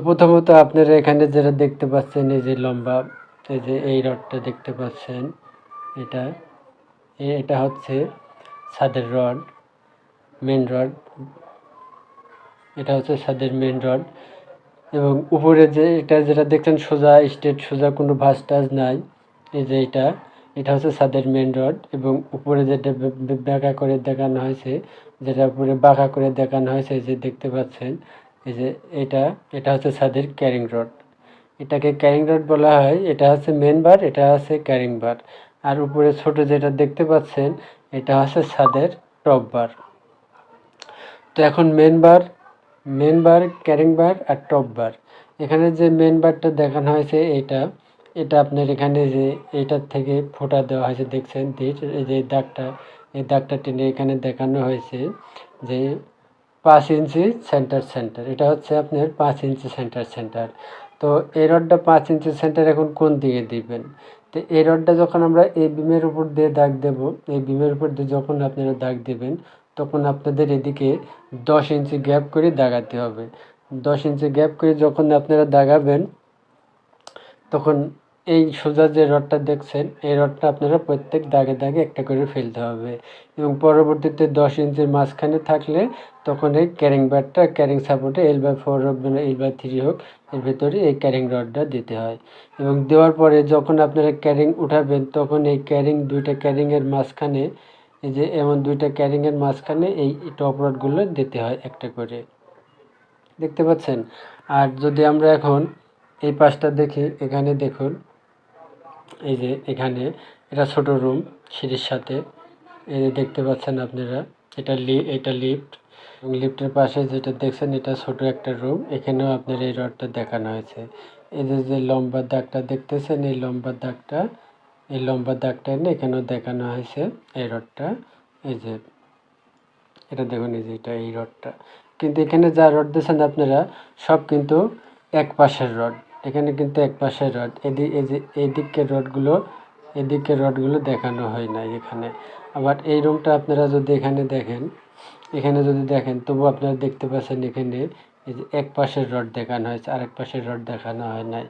প্রথমত আপনারা এখানে যেটা দেখতে পাচ্ছেন, এই যে লম্বা, এই যে এই রডটা দেখতে পাচ্ছেন, এটা এটা হচ্ছে ছাদের রড, মেন রড। এটা হচ্ছে ছাদের মেন রড এবং উপরে যে এটা যেটা দেখছেন সোজা স্ট্রেট, সোজা কোনো ভাঁজ টাজ নাই। এই যে এটা হচ্ছে ছাদের মেন রড এবং উপরে যেটা বাঁকা করে দেখানো হয়েছে, যেটা উপরে বাঁকা করে দেখানো হয়েছে, এই যে দেখতে পাচ্ছেন, এই যে এটা হচ্ছে ছাদের ক্যারিং রড। এটাকে ক্যারিং রড বলা হয়। এটা হচ্ছে মেন বার, এটা হচ্ছে ক্যারিং বার। আর উপরে ছোট যেটা দেখতে পাচ্ছেন, এটা হচ্ছে ছাদের টপ বার। তো এখন মেন বার, ক্যারিং বার আর টপ বার। এখানে যে মেন বারটা দেখানো হয়েছে, এটা আপনার এখানে যে এইটার থেকে ফোঁটা দেওয়া হয়েছে দেখছেন, এই যে এই দাগটা টেনে এখানে দেখানো হয়েছে যে 5 ইঞ্চি সেন্টার। এটা হচ্ছে আপনার 5 ইঞ্চি সেন্টার। তো এই রডটা 5 ইঞ্চি সেন্টার এখন কোন দিকে দিবেন? তো এই রডটা যখন আমরা এই বিমের উপর দিয়ে দাগ দেব, এই বিমের উপর দিয়ে যখন আপনারা দাগ দেবেন, তখন আপনাদের এদিকে 10 ইঞ্চি গ্যাপ করে দাগাতে হবে। 10 ইঞ্চি গ্যাপ করে যখন আপনারা দাগাবেন, তখন এই সোজা যে রডটা দেখছেন, এই রডটা আপনারা প্রত্যেক দাগে দাগে একটা করে ফেলতে হবে এবং পরবর্তীতে 10 ইঞ্চির মাঝখানে থাকলে তখন এই ক্যারিং বারটা, ক্যারিং সাপোর্টে L/4 হোক বা L/3 হোক, এর ভেতরে এই ক্যারিং রডটা দিতে হয় এবং দেওয়ার পরে যখন আপনারা ক্যারিং উঠাবেন, তখন এই দুইটা ক্যারিংয়ের মাঝখানে, এই যে এমন দুইটা ক্যারিংয়ের মাঝখানে এই টপ রডগুলো দিতে হয় একটা করে, দেখতে পাচ্ছেন। আর যদি আমরা এখন এই পাশটা দেখি, এখানে দেখুন, এই যে এখানে এটা ছোট রুম সিঁড়ির সাথে, এই যে দেখতে পাচ্ছেন আপনারা, এটা লিফট এবং লিফটের পাশে যেটা দেখছেন, এটা ছোট একটা রুম। এখানেও আপনার এই রডটা দেখানো হয়েছে। এই যে লম্বা দাগটা দেখতেছেন, এই লম্বা দাগটা এনে এখানেও দেখানো হয়েছে এই রডটা। এই যে এটা দেখুন, এই যে এই রডটা, কিন্তু এখানে যা রড দিয়েছেন আপনারা সব কিন্তু এক পাশের রড। এখানে কিন্তু এক পাশের রড, এই যে এদিকের রডগুলো দেখানো হয় না এখানে। আবার এই রুমটা আপনারা যদি এখানে দেখেন, তবু আপনারা দেখতে পাচ্ছেন এখানে এই যে এক পাশের রড দেখানো হয়েছে, আরেক পাশের রড দেখানো হয় নাই।